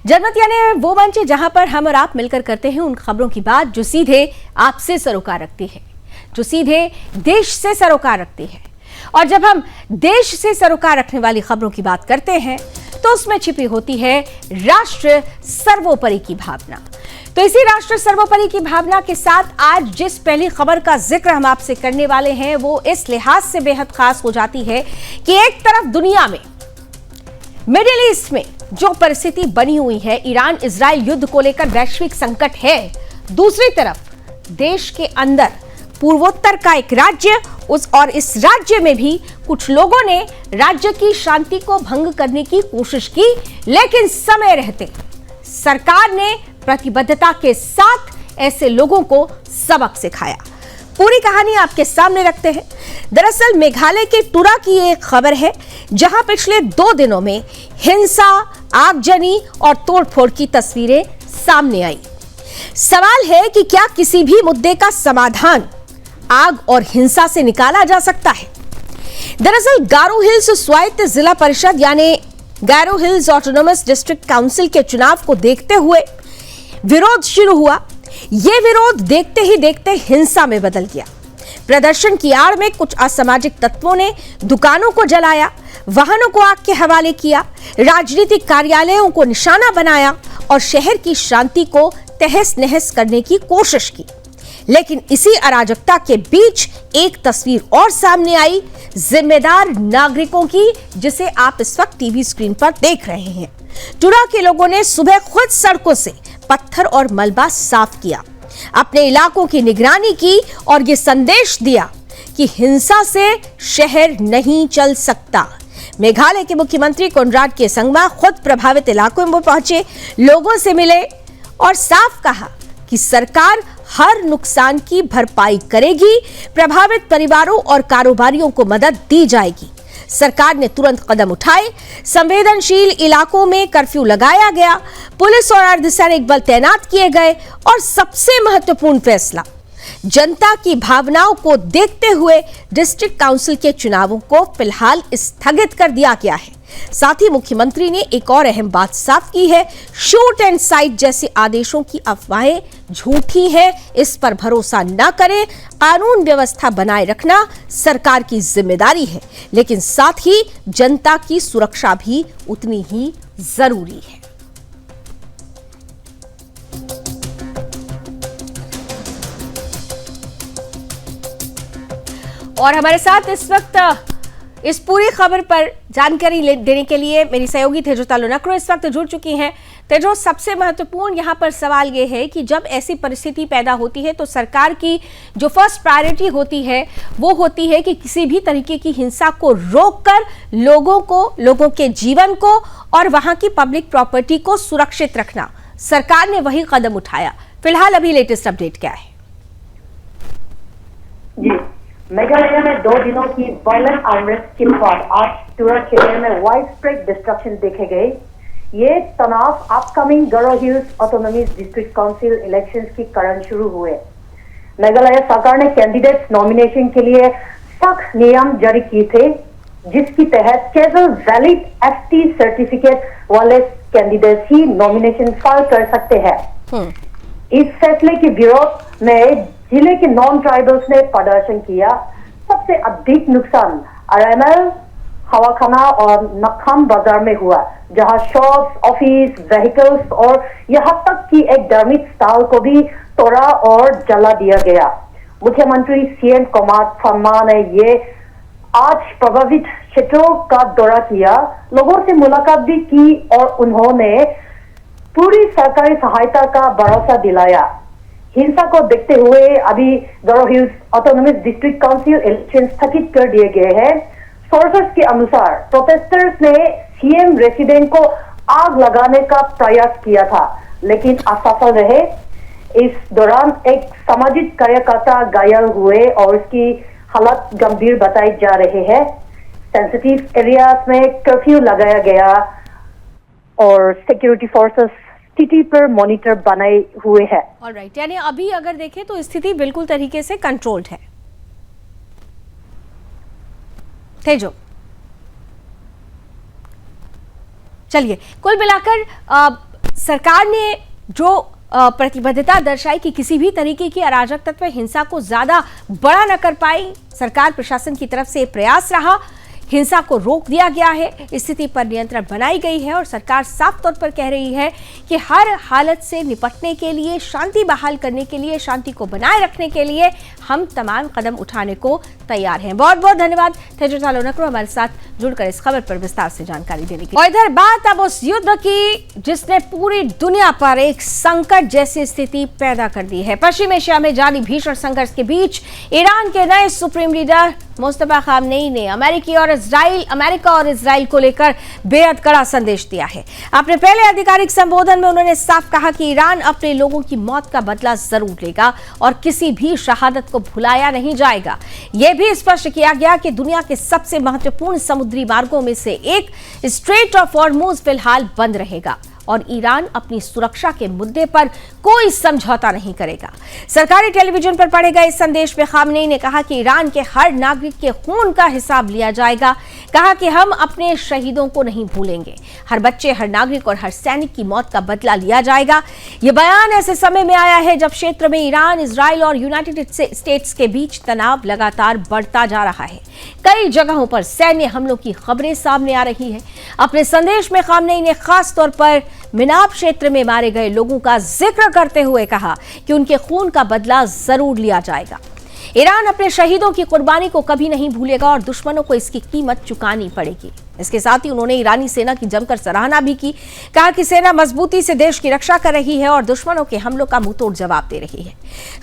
जनमत यानी वो मंच जहां पर हम और आप मिलकर करते हैं उन खबरों की बात जो सीधे आपसे सरोकार रखती है, जो सीधे देश से सरोकार रखती है। और जब हम देश से सरोकार रखने वाली खबरों की बात करते हैं तो उसमें छिपी होती है राष्ट्र सर्वोपरि की भावना। तो इसी राष्ट्र सर्वोपरि की भावना के साथ आज जिस पहली खबर का जिक्र हम आपसे करने वाले हैं वो इस लिहाज से बेहद खास हो जाती है कि एक तरफ दुनिया में मिडिल ईस्ट में जो परिस्थिति बनी हुई है, ईरान इजराइल युद्ध को लेकर वैश्विक संकट है, दूसरी तरफ देश के अंदर पूर्वोत्तर का एक राज्य और इस राज्य में भी कुछ लोगों ने राज्य की शांति को भंग करने की कोशिश की, लेकिन समय रहते सरकार ने प्रतिबद्धता के साथ ऐसे लोगों को सबक सिखाया। पूरी कहानी आपके सामने रखते हैं। दरअसल मेघालय के टुरा की एक खबर है जहां पिछले 2 दिनों में हिंसा, आगजनी और तोड़फोड़ की तस्वीरें सामने आई। सवाल है कि क्या किसी भी मुद्दे का समाधान आग और हिंसा से निकाला जा सकता है? दरअसल गारो हिल्स स्वायत्त जिला परिषद यानी गारो हिल्स ऑटोनोमस डिस्ट्रिक्ट काउंसिल के चुनाव को देखते हुए विरोध शुरू हुआ। यह विरोध देखते ही देखते हिंसा में बदल गया। प्रदर्शन की आड़ में कुछ असामाजिक तत्वों ने दुकानों को जलाया, वाहनों को आग के हवाले किया, राजनीतिक कार्यालयों को निशाना बनाया और शहर की शांति को तहस नहस करने की कोशिश की। लेकिन इसी अराजकता के बीच एक तस्वीर और सामने आई जिम्मेदार नागरिकों की, जिसे आप इस वक्त टीवी स्क्रीन पर देख रहे हैं। टुरा के लोगों ने सुबह खुद सड़कों से पत्थर और मलबा साफ किया, अपने इलाकों की निगरानी की और यह संदेश दिया कि हिंसा से शहर नहीं चल सकता। मेघालय के मुख्यमंत्री कोनराड के संगमा खुद प्रभावित इलाकों में पहुंचे, लोगों से मिले और साफ कहा कि सरकार हर नुकसान की भरपाई करेगी, प्रभावित परिवारों और कारोबारियों को मदद दी जाएगी। सरकार ने तुरंत कदम उठाए, संवेदनशील इलाकों में कर्फ्यू लगाया गया, पुलिस और अर्धसैनिक बल तैनात किए गए और सबसे महत्वपूर्ण फैसला, जनता की भावनाओं को देखते हुए डिस्ट्रिक्ट काउंसिल के चुनावों को फिलहाल स्थगित कर दिया गया है। साथ ही मुख्यमंत्री ने एक और अहम बात साफ की है, शूट एंड साइट जैसे आदेशों की अफवाहें झूठी है, इस पर भरोसा न करें। कानून व्यवस्था बनाए रखना सरकार की जिम्मेदारी है, लेकिन साथ ही जनता की सुरक्षा भी उतनी ही जरूरी है। और हमारे साथ इस वक्त इस पूरी खबर पर जानकारी देने के लिए मेरी सहयोगी तेजो तालुनक्रो इस वक्त जुड़ चुकी हैं। तेजो, सबसे महत्वपूर्ण यहाँ पर सवाल ये है कि जब ऐसी परिस्थिति पैदा होती है तो सरकार की जो फर्स्ट प्रायोरिटी होती है वो होती है कि किसी भी तरीके की हिंसा को रोककर लोगों के जीवन को और वहाँ की पब्लिक प्रॉपर्टी को सुरक्षित रखना। सरकार ने वही कदम उठाया। फिलहाल अभी लेटेस्ट अपडेट क्या है? मेघालय में 2 दिनों की वायलेंट अनरेस्ट के बाद आज टुरा क्षेत्र में वाइड स्प्रेड डिस्ट्रक्शन देखे गए। ये तनाव upcoming Garo Hills autonomous district council elections के कारण शुरू हुए। मेघालय सरकार ने कैंडिडेट्स नॉमिनेशन के लिए सख्त नियम जारी किए थे, जिसके तहत केवल वैलिड एसटी सर्टिफिकेट वाले कैंडिडेट्स ही नॉमिनेशन फाइल कर सकते हैं। इस फैसले के विरोध में जिले के नॉन ट्राइबल्स ने प्रदर्शन किया। सबसे अधिक नुकसान RML, हवाखाना और नखम बाजार में हुआ, जहां शॉप्स, ऑफिस, व्हीकल्स और यहाँ तक कि एक धार्मिक स्थल को भी तोड़ा और जला दिया गया। मुख्यमंत्री CN कुमार शर्मा ने ये आज प्रभावित क्षेत्रों का दौरा किया, लोगों से मुलाकात भी की और उन्होंने पूरी सरकारी सहायता का भरोसा दिलाया। हिंसा को देखते हुए अभी Garo Hills autonomous district council election स्थगित कर दिए गए हैं। सोर्सेस के अनुसार प्रोटेस्टर्स ने CM रेसिडेंट को आग लगाने का प्रयास किया था, लेकिन असफल रहे। इस दौरान एक सामाजिक कार्यकर्ता घायल हुए और उसकी हालत गंभीर बताई जा रहे हैं। सेंसिटिव एरियाज में कर्फ्यू लगाया गया और सिक्योरिटी फोर्सेस स्थिति पर मॉनिटर बनाए हुए हैं। ऑलराइट, यानी अभी अगर देखें तो स्थिति बिल्कुल तरीके से कंट्रोल्ड है। तेजो, चलिए, कुल मिलाकर सरकार ने जो प्रतिबद्धता दर्शाई कि किसी भी तरीके की अराजक तत्व हिंसा को ज्यादा बड़ा न कर पाए, सरकार प्रशासन की तरफ से प्रयास रहा, हिंसा को रोक दिया गया है, स्थिति पर नियंत्रण बनाई गई है और सरकार साफ तौर पर कह रही है कि हर हालत से निपटने के लिए, शांति बहाल करने के लिए, शांति को बनाए रखने के लिए हम तमाम कदम उठाने को तैयार हैं। बहुत बहुत धन्यवाद तेजो चालोनकरो हमारे साथ जुड़कर इस खबर पर विस्तार से जानकारी देने की। और इधर बात अब उस युद्ध की जिसने पूरी दुनिया पर एक संकट जैसी स्थिति पैदा कर दी है। पश्चिम एशिया में जारी भीषण संघर्ष के बीच ईरान के नए सुप्रीम लीडर मुस्तफा खामनेई ने अमेरिका और इजराइल को लेकर बेहद कड़ा संदेश दिया है। अपने पहले आधिकारिक संबोधन में उन्होंने साफ कहा कि ईरान अपने लोगों की मौत का बदला जरूर लेगा और किसी भी शहादत को भुलाया नहीं जाएगा। यह भी स्पष्ट किया गया कि दुनिया के सबसे महत्वपूर्ण समुद्री मार्गों में से एक स्ट्रेट ऑफ हॉर्मुज फिलहाल बंद रहेगा और ईरान अपनी सुरक्षा के मुद्दे पर कोई समझौता नहीं करेगा। सरकारी टेलीविजन पर पढ़े गए इस संदेश में खामनेई ने कहा कि ईरान के हर नागरिक के खून का हिसाब लिया जाएगा। कहा कि हम अपने शहीदों को नहीं भूलेंगे, हर बच्चे, हर नागरिक और हर सैनिक की मौत का बदला लिया जाएगा। यह बयान ऐसे समय में आया है जब क्षेत्र में ईरान, इजराइल और यूनाइटेड स्टेट्स के बीच तनाव लगातार बढ़ता जा रहा है। कई जगहों पर सैन्य हमलों की खबरें सामने आ रही है। अपने संदेश में खामनेई ने खास तौर पर मिनाब क्षेत्र में मारे गए लोगों का जिक्र करते हुए कहा कि उनके खून का बदला जरूर लिया जाएगा। ईरान अपने शहीदों की कुर्बानी को कभी नहीं भूलेगा और दुश्मनों को इसकी कीमत चुकानी पड़ेगी। इसके साथ ही उन्होंने ईरानी सेना की जमकर सराहना भी की। कहा कि सेना मजबूती से देश की रक्षा कर रही है और दुश्मनों के हमलों का मुंहतोड़ जवाब दे रही है।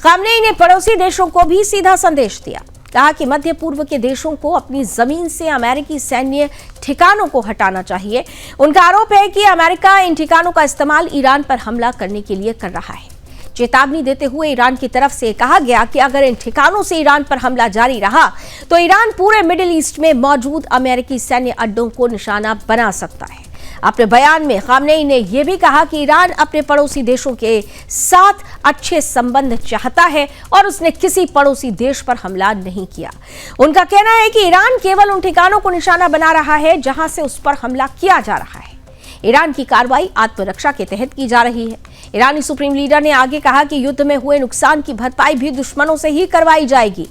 खामनेई ने पड़ोसी देशों को भी सीधा संदेश दिया। कहा कि मध्य पूर्व के देशों को अपनी जमीन से अमेरिकी सैन्य ठिकानों को हटाना चाहिए। उनका आरोप है कि अमेरिका इन ठिकानों का इस्तेमाल ईरान पर हमला करने के लिए कर रहा है। चेतावनी देते हुए ईरान की तरफ से कहा गया कि अगर इन ठिकानों से ईरान पर हमला जारी रहा तो ईरान पूरे मिडिल ईस्ट में मौजूद अमेरिकी सैन्य अड्डों को निशाना बना सकता है। अपने बयान में खामनेई ने यह भी कहा कि ईरान अपने पड़ोसी देशों के साथ अच्छे संबंध चाहता है और उसने किसी पड़ोसी देश पर हमला नहीं किया। उनका कहना है कि ईरान केवल उन ठिकानों को निशाना बना रहा है जहां से उस पर हमला किया जा रहा है। ईरान की कार्रवाई आत्मरक्षा के तहत की जा रही है। ईरानी सुप्रीम लीडर ने आगे कहा कि युद्ध में हुए नुकसान की भरपाई भी दुश्मनों से ही करवाई जाएगी।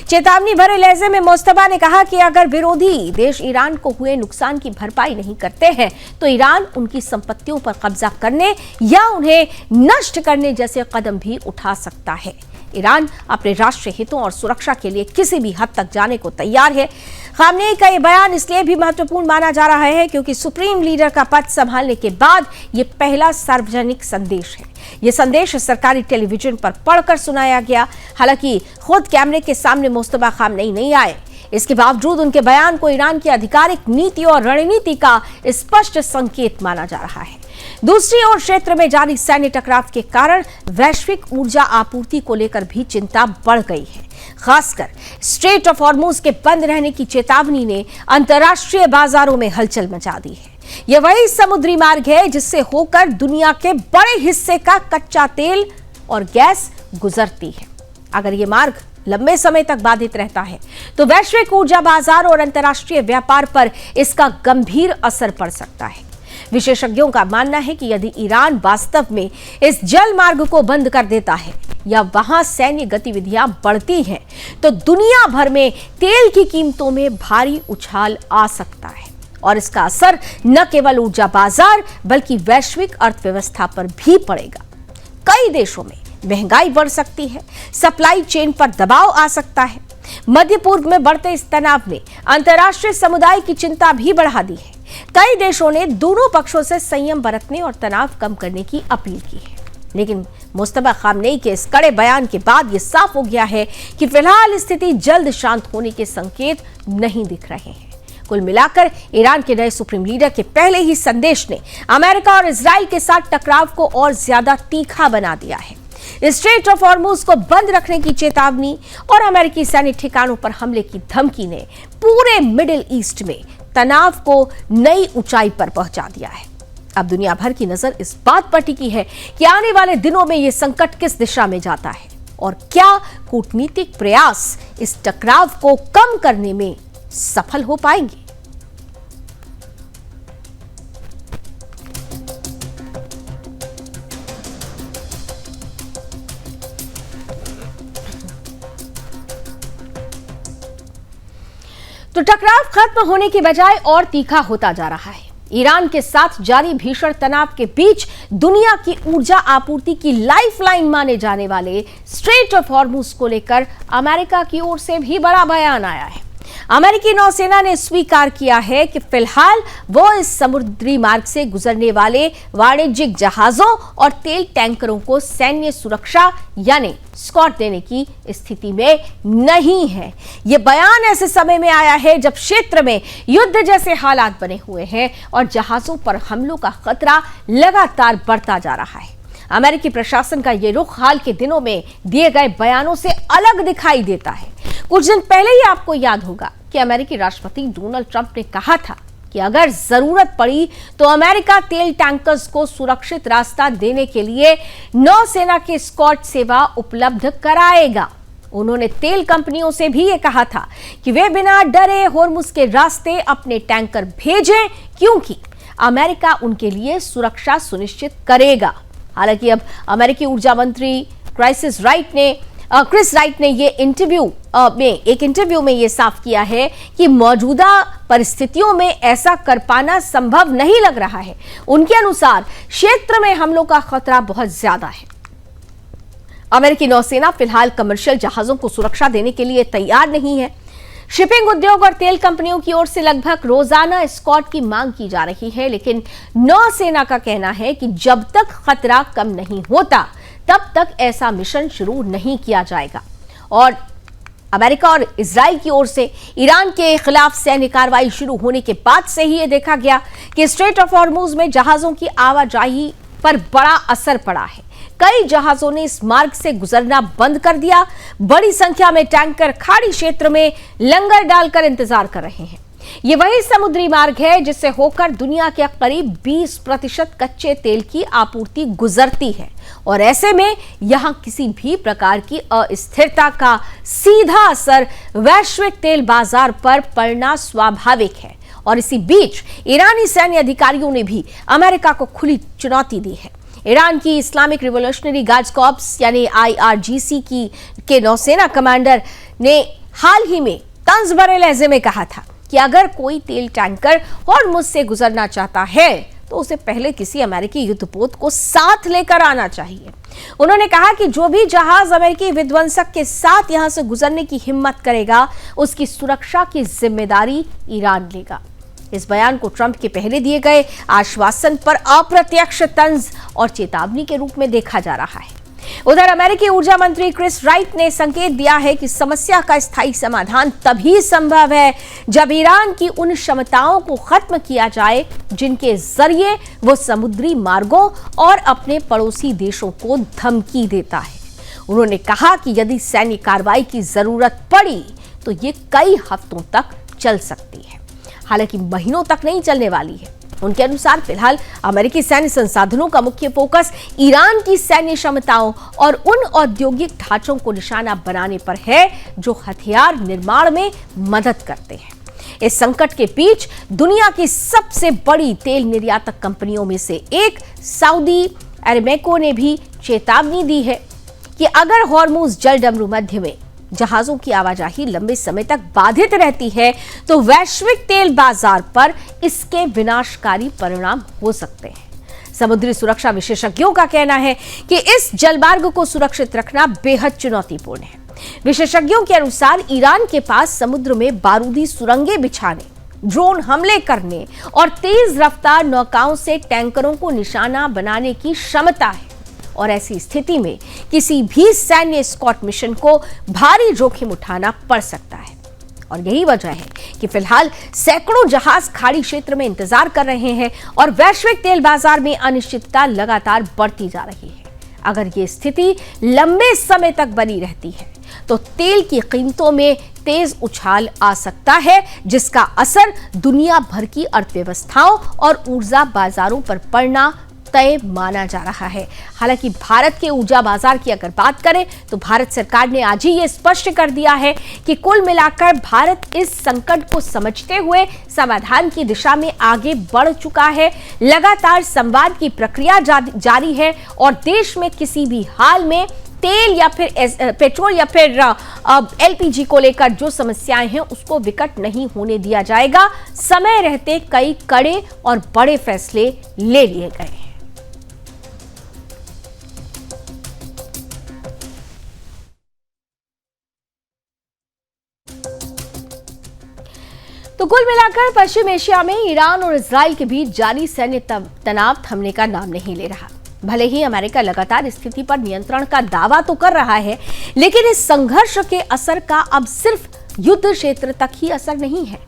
चेतावनी भरे लहजे में मुस्तफा ने कहा कि अगर विरोधी देश ईरान को हुए नुकसान की भरपाई नहीं करते हैं तो ईरान उनकी संपत्तियों पर कब्जा करने या उन्हें नष्ट करने जैसे कदम भी उठा सकता है। ईरान अपने राष्ट्रीय हितों और सुरक्षा के लिए किसी भी हद तक जाने को तैयार है। खामनेई का यह बयान इसलिए भी महत्वपूर्ण माना जा रहा है क्योंकि सुप्रीम लीडर का पद संभालने के बाद यह पहला सार्वजनिक संदेश है। यह संदेश सरकारी टेलीविजन पर पढ़कर सुनाया गया। हालांकि खुद कैमरे के सामने मुस्तफा खामनेई नहीं आए। इसके बावजूद उनके बयान को ईरान की आधिकारिक नीति और रणनीति का स्पष्ट संकेत माना जा रहा है। दूसरी ओर क्षेत्र में जारी सैन्य टकराव के कारण वैश्विक ऊर्जा आपूर्ति को लेकर भी चिंता बढ़ गई है। खासकर स्ट्रेट ऑफ हॉर्मुज के बंद रहने की चेतावनी ने अंतर्राष्ट्रीय बाजारों में हलचल मचा दी है। यह वही समुद्री मार्ग है जिससे होकर दुनिया के बड़े हिस्से का कच्चा तेल और गैस गुजरती है। अगर यह मार्ग लंबे समय तक बाधित रहता है तो वैश्विक ऊर्जा बाजार और अंतर्राष्ट्रीय व्यापार पर इसका गंभीर असर पड़ सकता है। विशेषज्ञों का मानना है कि यदि ईरान वास्तव में इस जल मार्ग को बंद कर देता है या वहां सैन्य गतिविधियां बढ़ती हैं तो दुनिया भर में तेल की कीमतों में भारी उछाल आ सकता है और इसका असर न केवल ऊर्जा बाजार बल्कि वैश्विक अर्थव्यवस्था पर भी पड़ेगा। कई देशों में महंगाई बढ़ सकती है, सप्लाई चेन पर दबाव आ सकता है। मध्य पूर्व में बढ़ते इस तनाव ने अंतर्राष्ट्रीय समुदाय की चिंता भी बढ़ा दी है। कई देशों ने दोनों पक्षों से संयम बरतने और तनाव कम करने की अपील की है। लेकिन मुस्तफा खामनेई के इस कड़े बयान के बाद यह साफ हो गया है कि फिलहाल स्थिति जल्द शांत होने के संकेत नहीं दिख रहे हैं। कुल मिलाकर ईरान के नए सुप्रीम लीडर के पहले ही संदेश ने अमेरिका और इजराइल के साथ टकराव को और ज्यादा तीखा बना दिया है। स्ट्रेट ऑफ हॉर्मुज को बंद रखने की चेतावनी और अमेरिकी सैन्य ठिकानों पर हमले की धमकी ने पूरे मिडिल ईस्ट में तनाव को नई ऊंचाई पर पहुंचा दिया है। अब दुनिया भर की नजर इस बात पर टिकी है कि आने वाले दिनों में यह संकट किस दिशा में जाता है और क्या कूटनीतिक प्रयास इस टकराव को कम करने में सफल हो पाएंगे। तो टकराव खत्म होने के बजाय और तीखा होता जा रहा है। ईरान के साथ जारी भीषण तनाव के बीच दुनिया की ऊर्जा आपूर्ति की लाइफलाइन माने जाने वाले स्ट्रेट ऑफ हॉर्मुज को लेकर अमेरिका की ओर से भी बड़ा बयान आया है। अमेरिकी नौसेना ने स्वीकार किया है कि फिलहाल वो इस समुद्री मार्ग से गुजरने वाले वाणिज्यिक जहाजों और तेल टैंकरों को सैन्य सुरक्षा यानी स्कॉट देने की स्थिति में नहीं है। यह बयान ऐसे समय में आया है जब क्षेत्र में युद्ध जैसे हालात बने हुए हैं और जहाजों पर हमलों का खतरा लगातार बढ़ता जा रहा है। अमेरिकी प्रशासन का यह रुख हाल के दिनों में दिए गए बयानों से अलग दिखाई देता है। कुछ दिन पहले ही आपको याद होगा कि अमेरिकी राष्ट्रपति डोनाल्ड ट्रंप ने कहा था कि अगर जरूरत पड़ी तो अमेरिका तेल टैंकर्स को सुरक्षित रास्ता देने के लिए नौसेना की स्कॉट सेवा उपलब्ध कराएगा। उन्होंने तेल कंपनियों से भी ये कहा था कि वे बिना डरे होर्मुज के रास्ते अपने टैंकर भेजें, क्योंकि अमेरिका उनके लिए सुरक्षा सुनिश्चित करेगा। हालांकि अब अमेरिकी ऊर्जा मंत्री क्रिस राइट ने ये एक इंटरव्यू में ये साफ किया है कि मौजूदा परिस्थितियों में ऐसा कर पाना संभव नहीं लग रहा है। उनके अनुसार क्षेत्र में हमलों का खतरा बहुत ज्यादा है। अमेरिकी नौसेना फिलहाल कमर्शियल जहाजों को सुरक्षा देने के लिए तैयार नहीं है। शिपिंग उद्योग और तेल कंपनियों की ओर से लगभग रोजाना स्कॉट की मांग की जा रही है, लेकिन नौसेना का कहना है कि जब तक खतरा कम नहीं होता तब तक ऐसा मिशन शुरू नहीं किया जाएगा। और अमेरिका और इजराइल की ओर से ईरान के खिलाफ सैन्य कार्रवाई शुरू होने के बाद से ही यह देखा गया कि स्ट्रेट ऑफ हॉर्मुज में जहाजों की आवाजाही पर बड़ा असर पड़ा है। कई जहाजों ने इस मार्ग से गुजरना बंद कर दिया। बड़ी संख्या में टैंकर खाड़ी क्षेत्र में लंगर डालकर इंतजार कर रहे हैं। ये वही समुद्री मार्ग है जिससे होकर दुनिया के करीब 20% कच्चे तेल की आपूर्ति गुजरती है और ऐसे में यहां किसी भी प्रकार की अस्थिरता का सीधा असर वैश्विक तेल बाजार पर पड़ना स्वाभाविक है। और इसी बीच ईरानी सैन्य अधिकारियों ने भी अमेरिका को खुली चुनौती दी है। ईरान की इस्लामिक रिवोल्यूशनरी गार्ड्स कॉर्प्स यानी IRGC के नौसेना कमांडर ने हाल ही में तंज भरे लहजे में कहा था कि अगर कोई तेल टैंकर हॉर्मुज से गुजरना चाहता है तो उसे पहले किसी अमेरिकी युद्धपोत को साथ लेकर आना चाहिए। उन्होंने कहा कि जो भी जहाज अमेरिकी विध्वंसक के साथ यहां से गुजरने की हिम्मत करेगा उसकी सुरक्षा की जिम्मेदारी ईरान लेगा। इस बयान को ट्रंप के पहले दिए गए आश्वासन पर अप्रत्यक्ष तंज और चेतावनी के रूप में देखा जा रहा है। उधर अमेरिकी ऊर्जा मंत्री क्रिस राइट ने संकेत दिया है कि समस्या का स्थायी समाधान तभी संभव है जब ईरान की उन क्षमताओं को खत्म किया जाए जिनके जरिए वो समुद्री मार्गों और अपने पड़ोसी देशों को धमकी देता है। उन्होंने कहा कि यदि सैन्य कार्रवाई की जरूरत पड़ी तो ये कई हफ्तों तक चल सकती है, हालांकि महीनों तक नहीं चलने वाली है। उनके अनुसार फिलहाल अमेरिकी सैन्य संसाधनों का मुख्य फोकस ईरान की सैन्य क्षमताओं और उन औद्योगिक ढांचों को निशाना बनाने पर है जो हथियार निर्माण में मदद करते हैं। इस संकट के बीच दुनिया की सबसे बड़ी तेल निर्यातक कंपनियों में से एक सऊदी अरेबिको ने भी चेतावनी दी है कि अगर हॉर्मुज जलडमरू मध्य में जहाजों की आवाजाही लंबे समय तक बाधित रहती है तो वैश्विक तेल बाजार पर इसके विनाशकारी परिणाम हो सकते हैं। समुद्री सुरक्षा विशेषज्ञों का कहना है कि इस जलमार्ग को सुरक्षित रखना बेहद चुनौतीपूर्ण है। विशेषज्ञों के अनुसार ईरान के पास समुद्र में बारूदी सुरंगें बिछाने, ड्रोन हमले करने और तेज रफ्तार नौकाओं से टैंकरों को निशाना बनाने की क्षमता है और ऐसी स्थिति में किसी भी सैन्य स्कॉट मिशन को भारी जोखिम उठाना पड़ सकता है। और यही वजह है कि फिलहाल सैकड़ों जहाज खाड़ी क्षेत्र में इंतजार कर रहे हैं और वैश्विक तेल बाजार में अनिश्चितता लगातार बढ़ती जा रही है। अगर ये स्थिति लंबे समय तक बनी रहती है तो तेल की कीमतों में तेज उछाल आ सकता है, जिसका असर दुनिया भर की अर्थव्यवस्थाओं और ऊर्जा बाजारों पर पड़ना तय माना जा रहा है। हालांकि भारत के ऊर्जा बाजार की अगर बात करें तो भारत सरकार ने आज ही ये स्पष्ट कर दिया है कि कुल मिलाकर भारत इस संकट को समझते हुए समाधान की दिशा में आगे बढ़ चुका है। लगातार संवाद की प्रक्रिया जारी है और देश में किसी भी हाल में तेल या फिर पेट्रोल या फिर एलपीजी को लेकर जो समस्याएं हैं उसको विकट नहीं होने दिया जाएगा। समय रहते कई कड़े और बड़े फैसले ले लिए गए हैं। तो कुल मिलाकर पश्चिम एशिया में ईरान और इजराइल के बीच जारी सैन्य तनाव थमने का नाम नहीं ले रहा। भले ही अमेरिका लगातार स्थिति पर नियंत्रण का दावा तो कर रहा है, लेकिन इस संघर्ष के असर का अब सिर्फ युद्ध क्षेत्र तक ही असर नहीं है।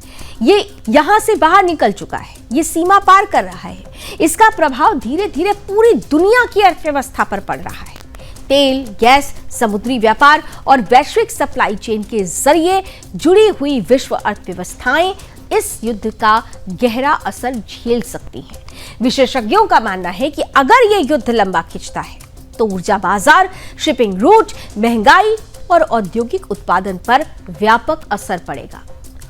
ये यहां से बाहर निकल चुका है, ये सीमा पार कर रहा है। इसका प्रभाव धीरे धीरे पूरी दुनिया की अर्थव्यवस्था पर पड़ रहा है। तेल, गैस, समुद्री व्यापार और वैश्विक सप्लाई चेन के जरिए जुड़ी हुई विश्व अर्थव्यवस्थाएं इस युद्ध का गहरा असर झेल सकती हैं। विशेषज्ञों का मानना है कि अगर ये युद्ध लंबा खिंचता है तो ऊर्जा बाजार, शिपिंग रूट, महंगाई और औद्योगिक उत्पादन पर व्यापक असर पड़ेगा।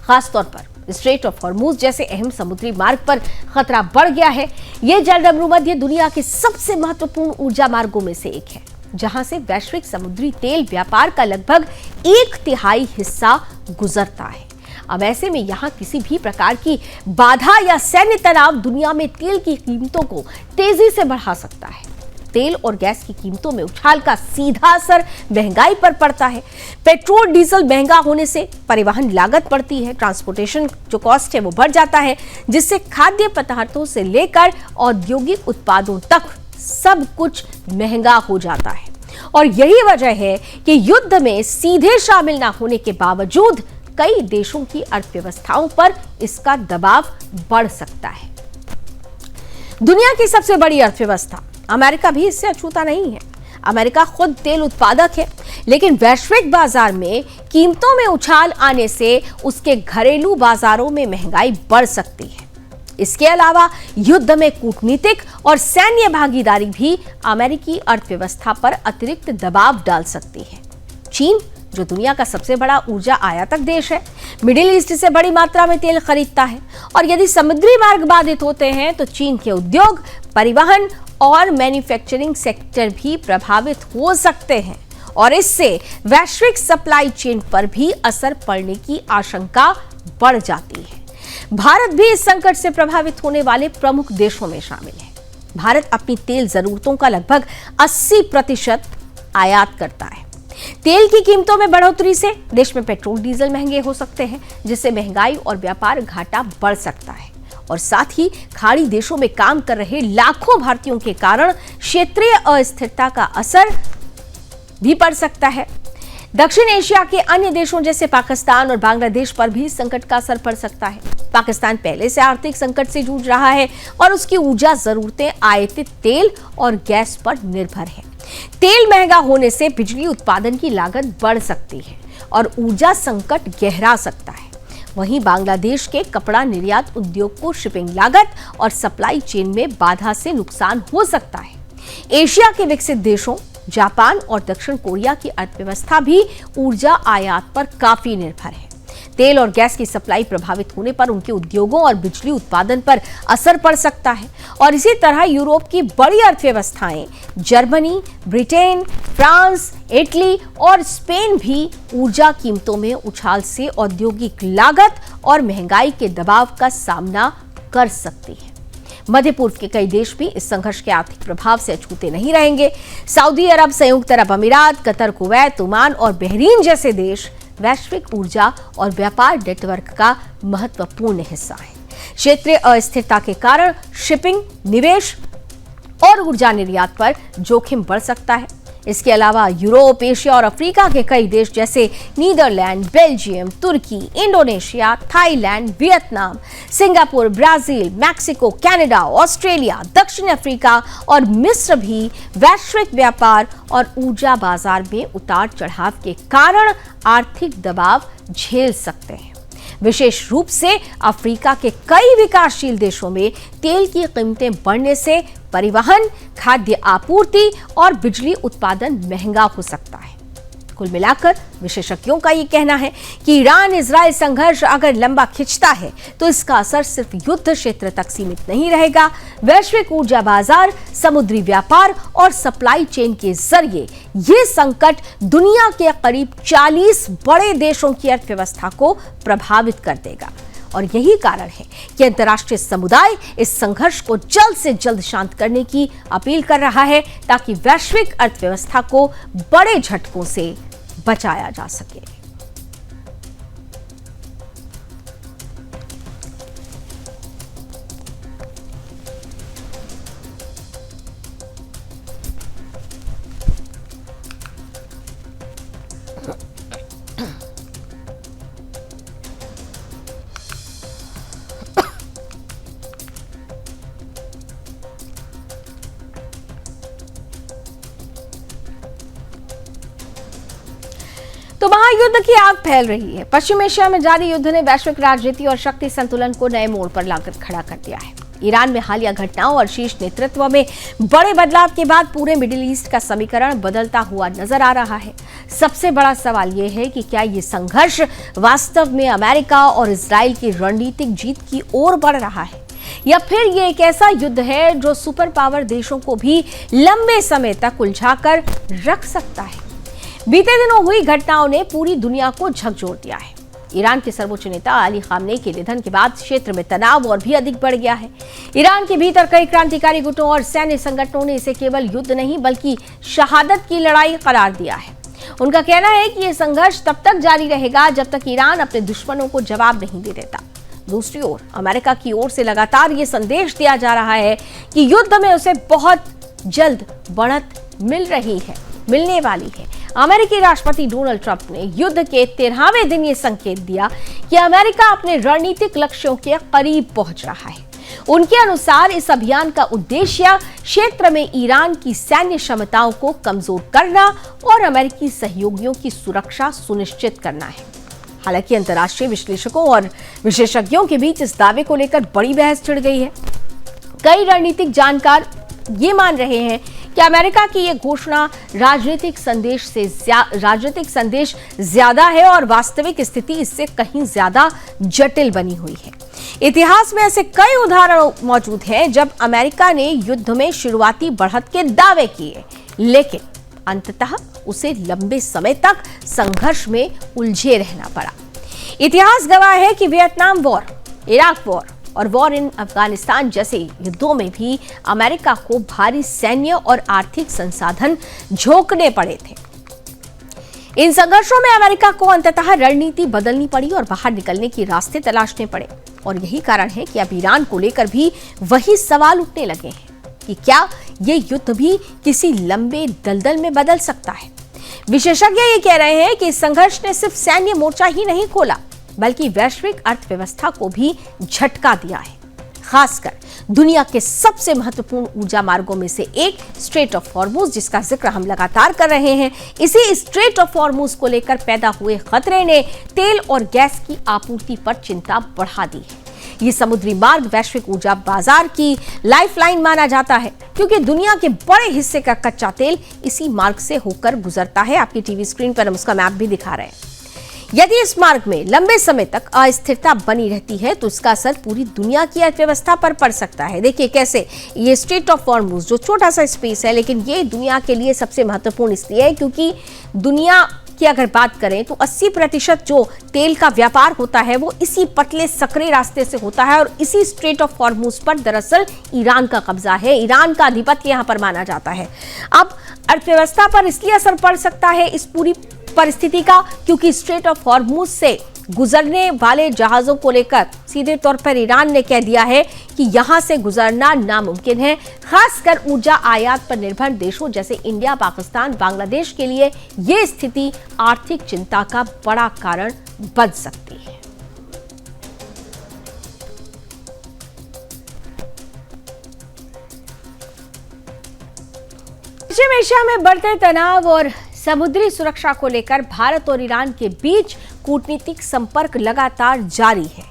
खासतौर पर स्ट्रेट ऑफ हॉर्मूज जैसे अहम समुद्री मार्ग पर खतरा बढ़ गया है। यह जलडमरू मध्य दुनिया के सबसे महत्वपूर्ण ऊर्जा मार्गों में से एक है, जहां से वैश्विक समुद्री तेल व्यापार का लगभग 1/3 हिस्सा गुजरता है। अब ऐसे में यहां किसी भी प्रकार की बाधा या सैन्य तनाव दुनिया में तेल की कीमतों को तेजी से बढ़ा सकता है। तेल और गैस की कीमतों में उछाल का सीधा असर महंगाई पर पड़ता है। पेट्रोल डीजल महंगा होने से परिवहन लागत बढ़ती है, ट्रांसपोर्टेशन जो कॉस्ट है वो बढ़ जाता है, जिससे खाद्य पदार्थों से लेकर औद्योगिक उत्पादों तक सब कुछ महंगा हो जाता है। और यही वजह है कि युद्ध में सीधे शामिल ना होने के बावजूद कई देशों की अर्थव्यवस्थाओं पर इसका दबाव बढ़ सकता है। दुनिया की सबसे बड़ी अर्थव्यवस्था अमेरिका भी इससे अछूता नहीं है। अमेरिका खुद तेल उत्पादक है, लेकिन वैश्विक बाजार में कीमतों में उछाल आने से उसके घरेलू बाजारों में महंगाई बढ़ सकती है। इसके अलावा युद्ध में कूटनीतिक और सैन्य भागीदारी भी अमेरिकी अर्थव्यवस्था पर अतिरिक्त दबाव डाल सकती है। चीन, जो दुनिया का सबसे बड़ा ऊर्जा आयातक देश है, मिडिल ईस्ट से बड़ी मात्रा में तेल खरीदता है, और यदि समुद्री मार्ग बाधित होते हैं तो चीन के उद्योग, परिवहन और मैन्युफैक्चरिंग सेक्टर भी प्रभावित हो सकते हैं, और इससे वैश्विक सप्लाई चेन पर भी असर पड़ने की आशंका बढ़ जाती है। भारत भी इस संकट से प्रभावित होने वाले प्रमुख देशों में शामिल है। भारत अपनी तेल जरूरतों का लगभग 80% आयात करता है। तेल की कीमतों में बढ़ोतरी से देश में पेट्रोल डीजल महंगे हो सकते हैं, जिससे महंगाई और व्यापार घाटा बढ़ सकता है, और साथ ही खाड़ी देशों में काम कर रहे लाखों भारतीयों के कारण क्षेत्रीय अस्थिरता का असर भी पड़ सकता है। दक्षिण एशिया के अन्य देशों जैसे पाकिस्तान और बांग्लादेश पर भी संकट का असर पड़ सकता है। पाकिस्तान पहले से आर्थिक संकट से जूझ रहा है और उसकी ऊर्जा जरूरतें आयातित तेल और गैस पर निर्भर है। तेल महंगा होने से बिजली उत्पादन की लागत बढ़ सकती है और ऊर्जा संकट गहरा सकता है। वहीं बांग्लादेश के कपड़ा निर्यात उद्योग को शिपिंग लागत और सप्लाई चेन में बाधा से नुकसान हो सकता है। एशिया के विकसित देशों जापान और दक्षिण कोरिया की अर्थव्यवस्था भी ऊर्जा आयात पर काफी निर्भर है। तेल और गैस की सप्लाई प्रभावित होने पर उनके उद्योगों और बिजली उत्पादन पर असर पड़ सकता है, और इसी तरह यूरोप की बड़ी अर्थव्यवस्थाएं जर्मनी, ब्रिटेन, फ्रांस, इटली और स्पेन भी ऊर्जा कीमतों में उछाल से औद्योगिक लागत और महंगाई के दबाव का सामना कर सकती है। मध्य पूर्व के कई देश भी इस संघर्ष के आर्थिक प्रभाव से अछूते नहीं रहेंगे। सऊदी अरब, संयुक्त अरब अमीरात, कतर, कुवैत, ओमान और बहरीन जैसे देश वैश्विक ऊर्जा और व्यापार नेटवर्क का महत्वपूर्ण हिस्सा है। क्षेत्रीय अस्थिरता के कारण शिपिंग, निवेश और ऊर्जा निर्यात पर जोखिम बढ़ सकता है। इसके अलावा यूरोप, एशिया और अफ्रीका के कई देश जैसे नीदरलैंड, बेल्जियम, तुर्की, Indonesia, Thailand, Vietnam, Singapore, Brazil, Mexico, Canada, Australia, दक्षिण अफ्रीका और मिस्र भी वैश्विक व्यापार और ऊर्जा बाजार में उतार चढ़ाव के कारण आर्थिक दबाव झेल सकते हैं। विशेष रूप से अफ्रीका के कई विकासशील देशों में तेल की कीमतें बढ़ने से परिवहन, खाद्य आपूर्ति और बिजली उत्पादन महंगा हो सकता है। कुल मिलाकर विशेषज्ञों का ये कहना है कि ईरान इजराइल संघर्ष अगर लंबा खिंचता है तो इसका असर सिर्फ युद्ध क्षेत्र तक सीमित नहीं रहेगा। वैश्विक ऊर्जा बाजार, समुद्री व्यापार और सप्लाई चेन के जरिए ये संकट दुनिया के करीब 40 बड़े देशों की अर्थव्यवस्था को प्रभावित कर देगा। और यही कारण है कि अंतर्राष्ट्रीय समुदाय इस संघर्ष को जल्द से जल्द शांत करने की अपील कर रहा है ताकि वैश्विक अर्थव्यवस्था को बड़े झटकों से बचाया जा सके। तो महायुद्ध की आग फैल रही है। पश्चिम एशिया में जारी युद्ध ने वैश्विक राजनीति और शक्ति संतुलन को नए मोड़ पर लाकर खड़ा कर दिया है। ईरान में हालिया घटनाओं और शीर्ष नेतृत्व में बड़े बदलाव के बाद पूरे मिडिल ईस्ट का समीकरण बदलता हुआ नजर आ रहा है। सबसे बड़ा सवाल यह है कि क्या ये संघर्ष वास्तव में अमेरिका और इजराइल की रणनीतिक जीत की ओर बढ़ रहा है, या फिर ये एक ऐसा युद्ध है जो सुपर पावर देशों को भी लंबे समय तक उलझाकर रख सकता है। बीते दिनों हुई घटनाओं ने पूरी दुनिया को झकझोर दिया है। ईरान के सर्वोच्च नेता अली खामनेई के निधन के बाद क्षेत्र में तनाव और भी अधिक बढ़ गया है। ईरान के भीतर कई क्रांतिकारी गुटों और सैन्य संगठनों ने इसे केवल युद्ध नहीं बल्कि शहादत की लड़ाई करार दिया है। उनका कहना है कि यह संघर्ष तब तक जारी रहेगा जब तक ईरान अपने दुश्मनों को जवाब नहीं दे देता। दूसरी ओर अमेरिका की ओर से लगातार ये संदेश दिया जा रहा है कि युद्ध में उसे बहुत जल्द बढ़त मिलने वाली है। अमेरिकी राष्ट्रपति डोनाल्ड ट्रंप ने युद्ध के 13वें दिन ये संकेत दिया कि अमेरिका अपने रणनीतिक लक्ष्यों के करीब पहुंच रहा है। उनके अनुसार इस अभियान का उद्देश्य क्षेत्र में ईरान की सैन्य क्षमताओं को कमजोर करना और अमेरिकी सहयोगियों की सुरक्षा सुनिश्चित करना है। हालांकि अंतर्राष्ट्रीय विश्लेषकों और विशेषज्ञों के बीच इस दावे को लेकर बड़ी बहस छिड़ गई है। कई रणनीतिक जानकार ये मान रहे हैं कि अमेरिका की यह घोषणा राजनीतिक संदेश ज्यादा है और वास्तविक स्थिति इससे कहीं ज्यादा जटिल बनी हुई है। इतिहास में ऐसे कई उदाहरण मौजूद हैं जब अमेरिका ने युद्ध में शुरुआती बढ़त के दावे किए, लेकिन अंततः उसे लंबे समय तक संघर्ष में उलझे रहना पड़ा। इतिहास गवाह है कि वियतनाम वॉर, इराक वॉर और वॉर इन अफगानिस्तान जैसे युद्धों में भी अमेरिका को भारी सैन्य और आर्थिक संसाधन झोंकने पड़े थे। इन संघर्षों में अमेरिका को अंततः रणनीति बदलनी पड़ी और बाहर निकलने के रास्ते तलाशने पड़े। और यही कारण है कि अब ईरान को लेकर भी वही सवाल उठने लगे हैं कि क्या ये युद्ध भी किसी लंबे दलदल में बदल सकता है। विशेषज्ञ ये कह रहे हैं कि इस संघर्ष ने सिर्फ सैन्य मोर्चा ही नहीं खोला बल्कि वैश्विक अर्थव्यवस्था को भी झटका दिया है। खासकर दुनिया के सबसे महत्वपूर्ण ऊर्जा मार्गों में से एक स्ट्रेट ऑफ हॉर्मुज, जिसका जिक्र हम लगातार कर रहे हैं, इसी स्ट्रेट ऑफ हॉर्मुज को लेकर पैदा हुए खतरे ने तेल और गैस की आपूर्ति पर चिंता बढ़ा दी है। ये समुद्री मार्ग वैश्विक ऊर्जा बाजार की लाइफलाइन माना जाता है क्योंकि दुनिया के बड़े हिस्से का कच्चा तेल इसी मार्ग से होकर गुजरता है। आपकी टीवी स्क्रीन पर हम उसका मैप भी दिखा रहे हैं। यदि इस मार्ग में लंबे समय तक अस्थिरता बनी रहती है तो इसका असर पूरी दुनिया की अर्थव्यवस्था पर पड़ सकता है। देखिए कैसे ये स्ट्रेट ऑफ हॉर्मुज जो छोटा सा स्पेस है, लेकिन ये दुनिया के लिए सबसे महत्वपूर्ण इसलिए है क्योंकि दुनिया की अगर बात करें तो 80% जो तेल का व्यापार होता है वो इसी पतले सकरे रास्ते से होता है और इसी स्ट्रेट ऑफ हॉर्मुज पर दरअसल ईरान का कब्जा है, ईरान का आधिपत्य यहाँ पर माना जाता है। अब अर्थव्यवस्था पर इसलिए असर पड़ सकता है इस पूरी परिस्थिति का क्योंकि स्ट्रेट ऑफ हॉर्मुज से गुजरने वाले जहाजों को लेकर सीधे तौर पर ईरान ने कह दिया है कि यहां से गुजरना नामुमकिन है। खासकर ऊर्जा आयात पर निर्भर देशों जैसे इंडिया, पाकिस्तान, बांग्लादेश के लिए यह स्थिति आर्थिक चिंता का बड़ा कारण बन सकती है। पश्चिम एशिया में बढ़ते तनाव और समुद्री सुरक्षा को लेकर भारत और ईरान के बीच कूटनीतिक संपर्क लगातार जारी है।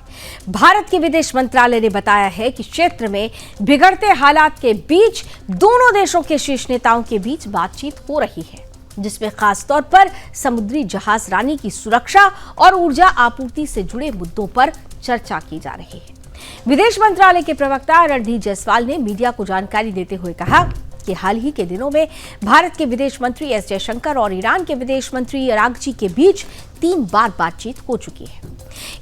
भारत के विदेश मंत्रालय ने बताया है कि क्षेत्र में बिगड़ते हालात के बीच दोनों देशों के शीर्ष नेताओं के बीच बातचीत हो रही है। जिसमें खासतौर पर समुद्री जहाज रानी की सुरक्षा और ऊर्जा आपूर्ति से जुड़े मुद्दों पर चर्चा की जा रही है। विदेश मंत्रालय के प्रवक्ता रणधीर जायसवाल ने मीडिया को जानकारी देते हुए कहा कि हाल ही के दिनों में भारत के विदेश मंत्री एस जयशंकर और ईरान के विदेश मंत्री अरागची के बीच 3 बार बातचीत हो चुकी है।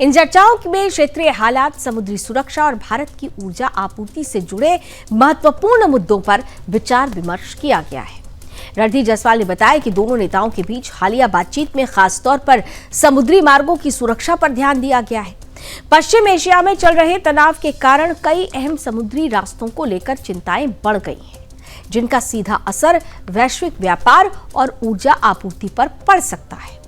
इन चर्चाओं में क्षेत्रीय हालात, समुद्री सुरक्षा और भारत की ऊर्जा आपूर्ति से जुड़े महत्वपूर्ण मुद्दों पर विचार विमर्श किया गया है। रणधीर जायसवाल ने बताया कि दोनों नेताओं के बीच हालिया बातचीत में खासतौर पर समुद्री मार्गों की सुरक्षा पर ध्यान दिया गया है। पश्चिम एशिया में चल रहे तनाव के कारण कई अहम समुद्री रास्तों को लेकर चिंताएं बढ़ गई हैं, जिनका सीधा असर वैश्विक व्यापार और ऊर्जा आपूर्ति पर पड़ सकता है।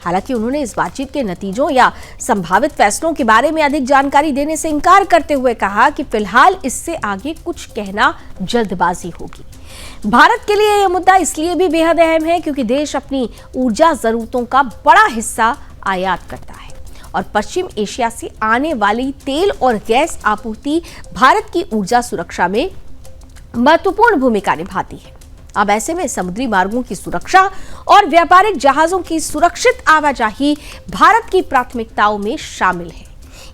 हालांकि उन्होंने इस बातचीत के नतीजों या संभावित फैसलों के बारे में अधिक जानकारी देने से इनकार करते हुए कहा कि फिलहाल इससे आगे कुछ कहना जल्दबाजी होगी। भारत के लिए यह मुद्दा इसलिए भी बेहद अहम है क्योंकि देश अपनी ऊर्जा जरूरतों का बड़ा हिस्सा आयात करता है और पश्चिम एशिया से आने वाली तेल और गैस आपूर्ति भारत की ऊर्जा सुरक्षा में महत्वपूर्ण भूमिका निभाती है। अब ऐसे में समुद्री मार्गों की सुरक्षा और व्यापारिक जहाजों की सुरक्षित आवाजाही भारत की प्राथमिकताओं में शामिल है।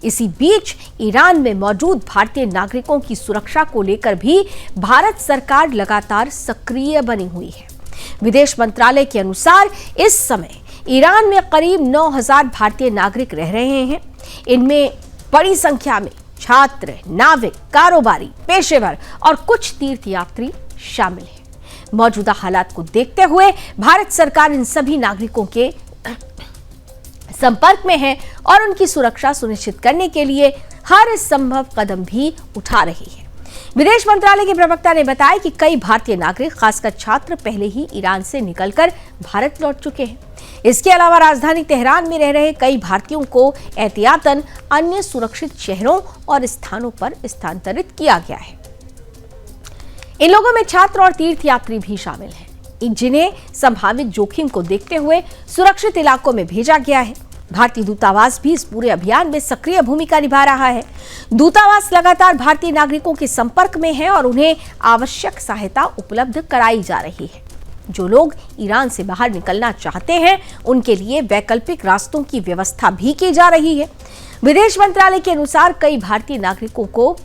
इसी बीच ईरान में मौजूद भारतीय नागरिकों की सुरक्षा को लेकर भी भारत सरकार लगातार सक्रिय बनी हुई है। विदेश मंत्रालय के अनुसार इस समय ईरान में करीब 9,000 भारतीय नागरिक रह रहे हैं। इनमें बड़ी संख्या में छात्र, नाविक, कारोबारी, पेशेवर और कुछ तीर्थयात्री शामिल हैं। मौजूदा हालात को देखते हुए भारत सरकार इन सभी नागरिकों के संपर्क में है और उनकी सुरक्षा सुनिश्चित करने के लिए हर संभव कदम भी उठा रही है। विदेश मंत्रालय के प्रवक्ता ने बताया कि कई भारतीय नागरिक, खासकर छात्र, पहले ही ईरान से निकलकर भारत लौट चुके हैं। इसके अलावा राजधानी तेहरान में रह रहे कई भारतीयों को एहतियातन अन्य सुरक्षित शहरों और स्थानों पर स्थानांतरित किया गया है। इन लोगों में छात्र और तीर्थयात्री भी शामिल हैं, जिन्हें संभावित जोखिम को देखते हुए सुरक्षित इलाकों में भेजा गया है। भारतीय दूतावास भी इस पूरे अभियान में सक्रिय भूमिका निभा रहा है। दूतावास लगातार भारतीय नागरिकों के संपर्क में है और उन्हें आवश्यक सहायता उपलब्ध कराई जा रही है। जो लोग ईरान से बाहर निकलना चाहते हैं, उनके लिए वैकल्पिक रास्तों की व्यवस्था भी की जा रही है। विदेश मंत्रालय के अनुसार कई भारतीय नागरिकों को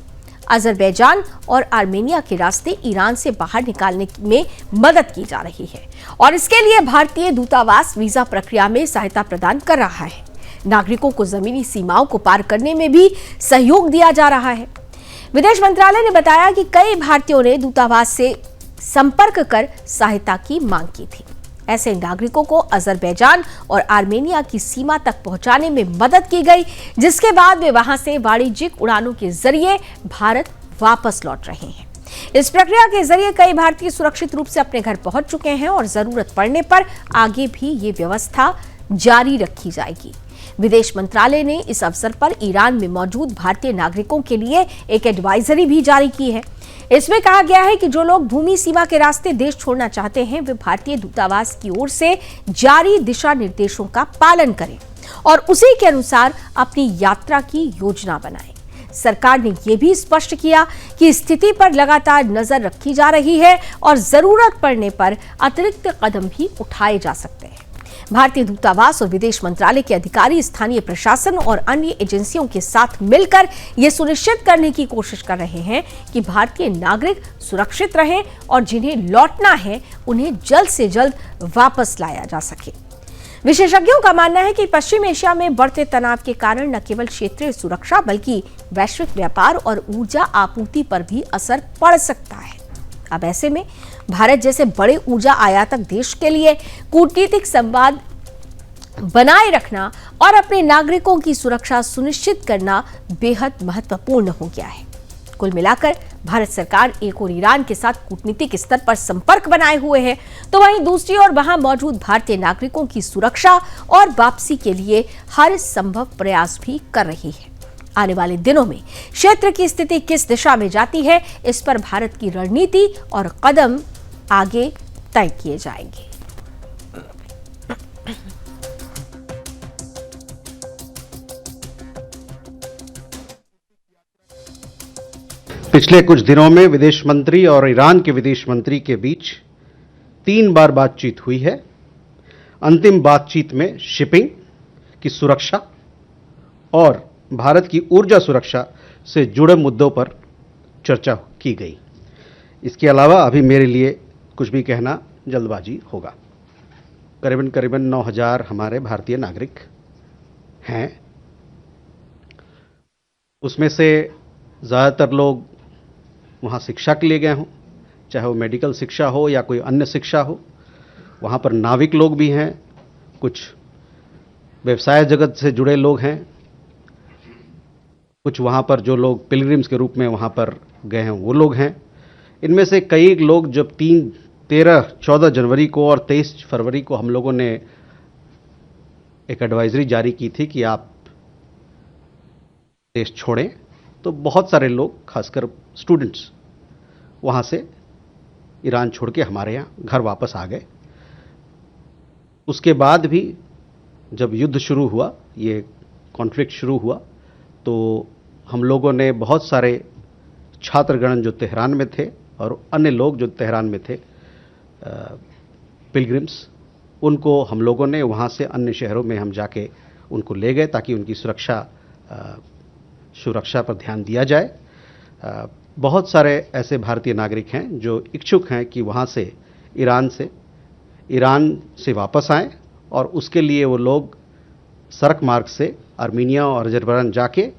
अजरबैजान और आर्मेनिया के रास्ते ईरान से बाहर निकालने में मदद की जा रही है और इसके लिए भारतीय दूतावास वीजा प्रक्रिया में सहायता प्रदान कर रहा है। नागरिकों को जमीनी सीमाओं को पार करने में भी सहयोग दिया जा रहा है। विदेश मंत्रालय ने बताया कि कई भारतीयों ने दूतावास से संपर्क कर सहायता की मांग की थी। ऐसे नागरिकों को अजरबैजान और आर्मेनिया की सीमा तक पहुंचाने में मदद की गई, जिसके बाद वे वहां से वाणिज्यिक उड़ानों के जरिए भारत वापस लौट रहे हैं। इस प्रक्रिया के जरिए कई भारतीय सुरक्षित रूप से अपने घर पहुंच चुके हैं और जरूरत पड़ने पर आगे भी ये व्यवस्था जारी रखी जाएगी। विदेश मंत्रालय ने इस अवसर पर ईरान में मौजूद भारतीय नागरिकों के लिए एक एडवाइजरी भी जारी की है। इसमें कहा गया है कि जो लोग भूमि सीमा के रास्ते देश छोड़ना चाहते हैं, वे भारतीय दूतावास की ओर से जारी दिशा निर्देशों का पालन करें और उसी के अनुसार अपनी यात्रा की योजना बनाएं। सरकार ने यह भी स्पष्ट किया कि स्थिति पर लगातार नजर रखी जा रही है और जरूरत पड़ने पर अतिरिक्त कदम भी उठाए जा सकते हैं। भारतीय दूतावास और विदेश मंत्रालय के अधिकारी स्थानीय प्रशासन और अन्य एजेंसियों के साथ मिलकर यह सुनिश्चित करने की कोशिश कर रहे हैं कि भारतीय नागरिक सुरक्षित रहें और जिन्हें लौटना है उन्हें जल्द से जल्द वापस लाया जा सके। विशेषज्ञों का मानना है कि पश्चिम एशिया में बढ़ते तनाव के कारण न केवल क्षेत्रीय सुरक्षा बल्कि वैश्विक व्यापार और ऊर्जा आपूर्ति पर भी असर पड़ सकता है। अब ऐसे में भारत जैसे बड़े ऊर्जा आयातक देश के लिए कूटनीतिक संवाद बनाए रखना और अपने नागरिकों की सुरक्षा सुनिश्चित करना बेहद महत्वपूर्ण हो गया है। कुल मिलाकर भारत सरकार एक और ईरान के साथ कूटनीतिक स्तर पर संपर्क बनाए हुए है, तो वहीं दूसरी ओर वहां मौजूद भारतीय नागरिकों की सुरक्षा और वापसी के लिए हर संभव प्रयास भी कर रही है। आने वाले दिनों में क्षेत्र की स्थिति किस दिशा में जाती है, इस पर भारत की रणनीति और कदम आगे तय किए जाएंगे। पिछले कुछ दिनों में विदेश मंत्री और ईरान के विदेश मंत्री के बीच 3 बार बातचीत हुई है। अंतिम बातचीत में शिपिंग की सुरक्षा और भारत की ऊर्जा सुरक्षा से जुड़े मुद्दों पर चर्चा की गई। इसके अलावा अभी मेरे लिए कुछ भी कहना जल्दबाजी होगा। करीबन 9,000 हमारे भारतीय नागरिक हैं। उसमें से ज़्यादातर लोग वहाँ शिक्षा के लिए गए हों, चाहे वो मेडिकल शिक्षा हो या कोई अन्य शिक्षा हो। वहाँ पर नाविक लोग भी हैं, कुछ व्यवसाय जगत से जुड़े लोग हैं, कुछ वहाँ पर जो लोग पिलग्रिम्स के रूप में वहाँ पर गए हैं वो लोग हैं। इनमें से कई लोग जब 14 जनवरी को और 23 फरवरी को हम लोगों ने एक एडवाइजरी जारी की थी कि आप देश छोड़ें, तो बहुत सारे लोग खासकर स्टूडेंट्स वहाँ से ईरान छोड़ के हमारे यहाँ घर वापस आ गए। उसके बाद भी जब युद्ध शुरू हुआ, ये कॉन्फ्लिक्ट शुरू हुआ, तो हम लोगों ने बहुत सारे छात्रगण जो तेहरान में थे और अन्य लोग जो तेहरान में थे, पिलग्रिम्स, उनको हम लोगों ने वहाँ से अन्य शहरों में हम जाके उनको ले गए ताकि उनकी सुरक्षा पर ध्यान दिया जाए। बहुत सारे ऐसे भारतीय नागरिक हैं जो इच्छुक हैं कि वहाँ से ईरान से वापस आएं और उसके लिए वो लोग सड़क मार्ग से आर्मीनिया और अजरबैजान जाके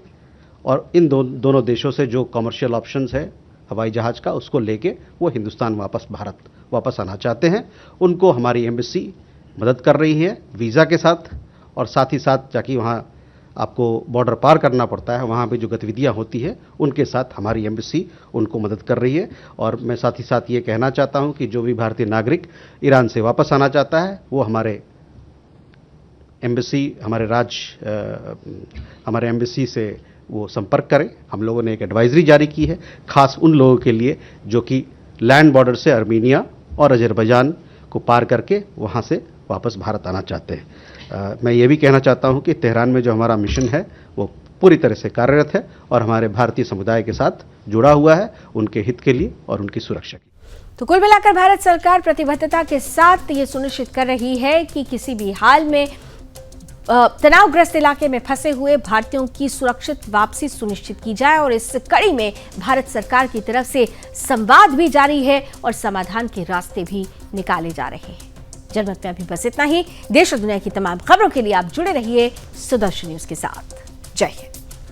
और इन दोनों देशों से जो कमर्शियल ऑप्शंस है हवाई जहाज़ का, उसको लेके वो हिंदुस्तान भारत वापस आना चाहते हैं। उनको हमारी एम्बेसी मदद कर रही है वीज़ा के साथ, और साथ ही साथ जाकि वहाँ आपको बॉर्डर पार करना पड़ता है, वहाँ भी जो गतिविधियाँ होती है उनके साथ हमारी एम्बेसी उनको मदद कर रही है। और मैं साथ ही साथ ये कहना चाहता हूँ कि जो भी भारतीय नागरिक ईरान से वापस आना चाहता है वो हमारे एम्बेसी हमारे एम्बेसी से वो संपर्क करें। हम लोगों ने एक एडवाइजरी जारी की है खास उन लोगों के लिए जो कि लैंड बॉर्डर से आर्मीनिया और अजरबैजान को पार करके वहाँ से वापस भारत आना चाहते हैं। मैं ये भी कहना चाहता हूँ कि तेहरान में जो हमारा मिशन है वो पूरी तरह से कार्यरत है और हमारे भारतीय समुदाय के साथ जुड़ा हुआ है, उनके हित के लिए और उनकी सुरक्षा के लिए। तो कुल मिलाकर भारत सरकार प्रतिबद्धता के साथ ये सुनिश्चित कर रही है कि किसी भी हाल में तनावग्रस्त इलाके में फंसे हुए भारतीयों की सुरक्षित वापसी सुनिश्चित की जाए। और इस कड़ी में भारत सरकार की तरफ से संवाद भी जारी है और समाधान के रास्ते भी निकाले जा रहे हैं। जनमत में अभी बस इतना ही। देश और दुनिया की तमाम खबरों के लिए आप जुड़े रहिए सुदर्शन न्यूज के साथ। जय हिंद।